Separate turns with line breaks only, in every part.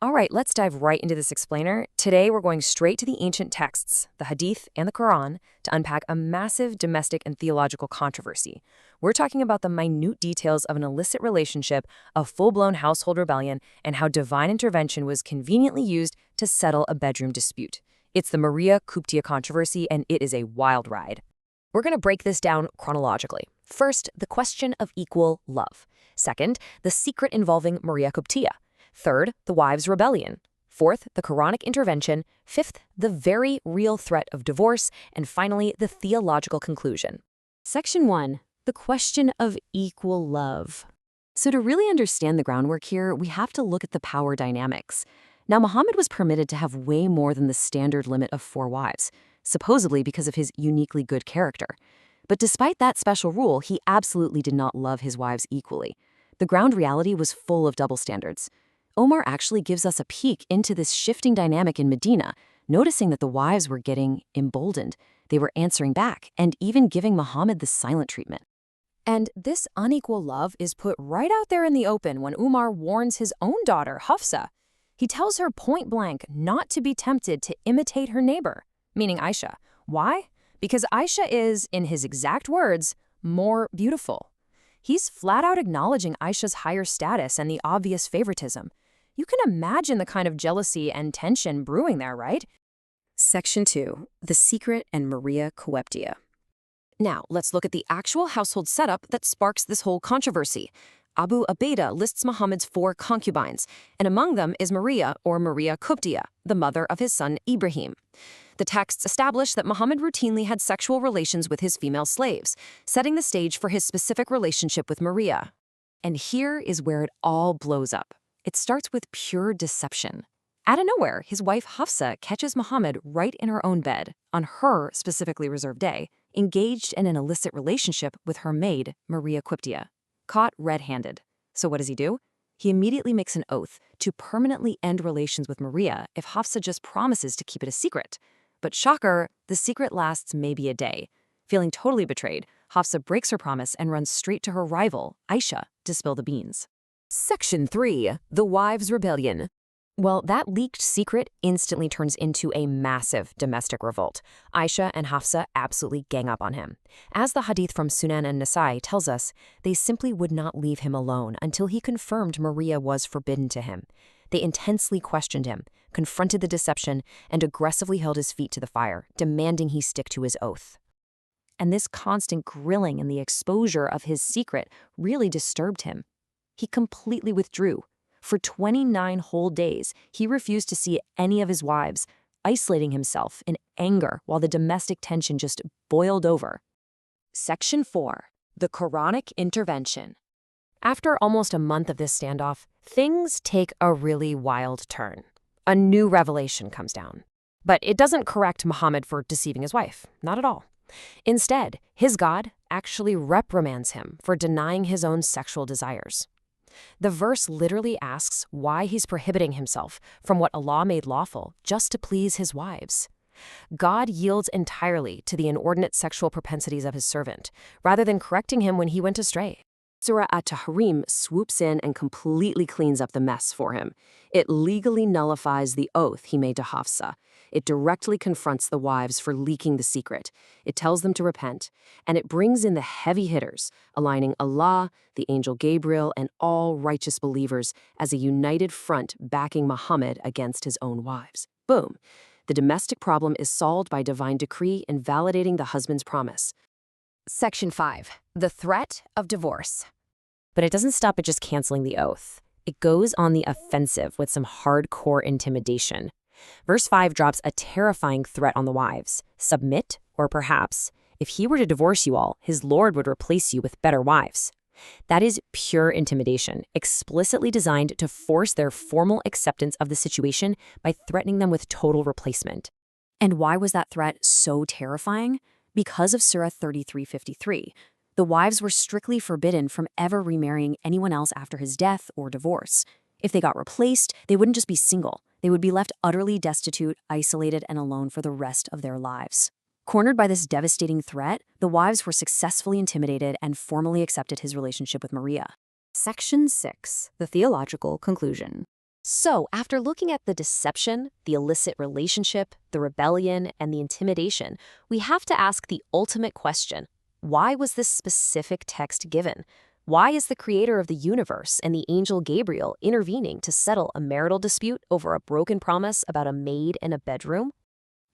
All right, let's dive right into this explainer. Today, we're going straight to the ancient texts, the Hadith and the Quran, to unpack a massive domestic and theological controversy. We're talking about the minute details of an illicit relationship, a full-blown household rebellion, and how divine intervention was conveniently used to settle a bedroom dispute. It's the Maria Qubtia controversy, and it is a wild ride. We're going to break this down chronologically. First, the question of equal love. Second, the secret involving Maria Qubtia. Third, the wives' rebellion. Fourth, the Quranic intervention. Fifth, the very real threat of divorce. And finally, the theological conclusion. Section 1. The question of equal love. So to really understand the groundwork here, we have to look at the power dynamics. Now, Muhammad was permitted to have way more than the standard limit of 4 wives, supposedly because of his uniquely good character. But despite that special rule, he absolutely did not love his wives equally. The ground reality was full of double standards. Omar actually gives us a peek into this shifting dynamic in Medina, noticing that the wives were getting emboldened. They were answering back and even giving Muhammad the silent treatment. And this unequal love is put right out there in the open when Umar warns his own daughter, Hafsa. He tells her point blank not to be tempted to imitate her neighbor, meaning Aisha. Why? Because Aisha is, in his exact words, more beautiful. He's flat out acknowledging Aisha's higher status and the obvious favoritism. You can imagine the kind of jealousy and tension brewing there, right? Section 2. The Secret and Maria Qubtia. Now, let's look at the actual household setup that sparks this whole controversy. Abu Ubaidah lists Muhammad's 4 concubines, and among them is Maria, or Maria Qubtia, the mother of his son Ibrahim. The texts establish that Muhammad routinely had sexual relations with his female slaves, setting the stage for his specific relationship with Maria. And here is where it all blows up. It starts with pure deception. Out of nowhere, his wife Hafsa catches Muhammad right in her own bed, on her specifically reserved day, engaged in an illicit relationship with her maid, Maria Qubtia. Caught red-handed. So what does he do? He immediately makes an oath to permanently end relations with Maria if Hafsa just promises to keep it a secret. But shocker, the secret lasts maybe a day. Feeling totally betrayed, Hafsa breaks her promise and runs straight to her rival, Aisha, to spill the beans. Section 3. The Wives' Rebellion. Well, that leaked secret instantly turns into a massive domestic revolt. Aisha and Hafsa absolutely gang up on him. As the hadith from Sunan and Nasai tells us, they simply would not leave him alone until he confirmed Maria was forbidden to him. They intensely questioned him, confronted the deception, and aggressively held his feet to the fire, demanding he stick to his oath. And this constant grilling and the exposure of his secret really disturbed him. He completely withdrew. For 29 whole days, he refused to see any of his wives, isolating himself in anger while the domestic tension just boiled over. Section 4. The Quranic Intervention. After almost a month of this standoff, things take a really wild turn. A new revelation comes down. But it doesn't correct Muhammad for deceiving his wife, not at all. Instead, his God actually reprimands him for denying his own sexual desires. The verse literally asks why he's prohibiting himself from what Allah made lawful just to please his wives. God yields entirely to the inordinate sexual propensities of his servant, rather than correcting him when he went astray. Surah at-Tahrim swoops in and completely cleans up the mess for him. It legally nullifies the oath he made to Hafsa. It directly confronts the wives for leaking the secret. It tells them to repent, and it brings in the heavy hitters, aligning Allah, the angel Gabriel, and all righteous believers as a united front backing Muhammad against his own wives. Boom! The domestic problem is solved by divine decree and validating the husband's promise. Section 5. The Threat of Divorce. But it doesn't stop at just canceling the oath. It goes on the offensive with some hardcore intimidation. Verse 5 drops a terrifying threat on the wives. Submit, or perhaps, if he were to divorce you all, his Lord would replace you with better wives. That is pure intimidation, explicitly designed to force their formal acceptance of the situation by threatening them with total replacement. And why was that threat so terrifying? Because of Surah 33:53. The wives were strictly forbidden from ever remarrying anyone else after his death or divorce. If they got replaced, they wouldn't just be single. They would be left utterly destitute, isolated, and alone for the rest of their lives. Cornered by this devastating threat, the wives were successfully intimidated and formally accepted his relationship with Maria. Section 6. The Theological Conclusion.
So, after looking at the deception, the illicit relationship, the rebellion, and the intimidation, we have to ask the ultimate question. Why was this specific text given? Why is the creator of the universe and the angel Gabriel intervening to settle a marital dispute over a broken promise about a maid and a bedroom?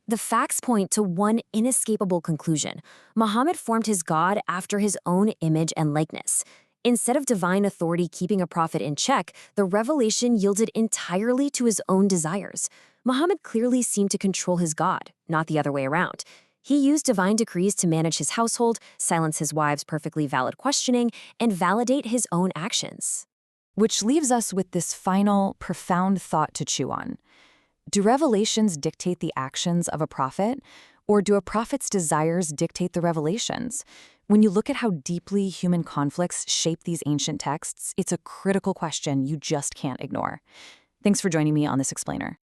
The facts point to one inescapable conclusion. Muhammad formed his God after his own image and likeness. Instead of divine authority keeping a prophet in check, the revelation yielded entirely to his own desires. Muhammad clearly seemed to control his God, not the other way around. He used divine decrees to manage his household, silence his wives' perfectly valid questioning, and validate his own actions.
Which leaves us with this final, profound thought to chew on. Do revelations dictate the actions of a prophet, or do a prophet's desires dictate the revelations? When you look at how deeply human conflicts shape these ancient texts, it's a critical question you just can't ignore. Thanks for joining me on this explainer.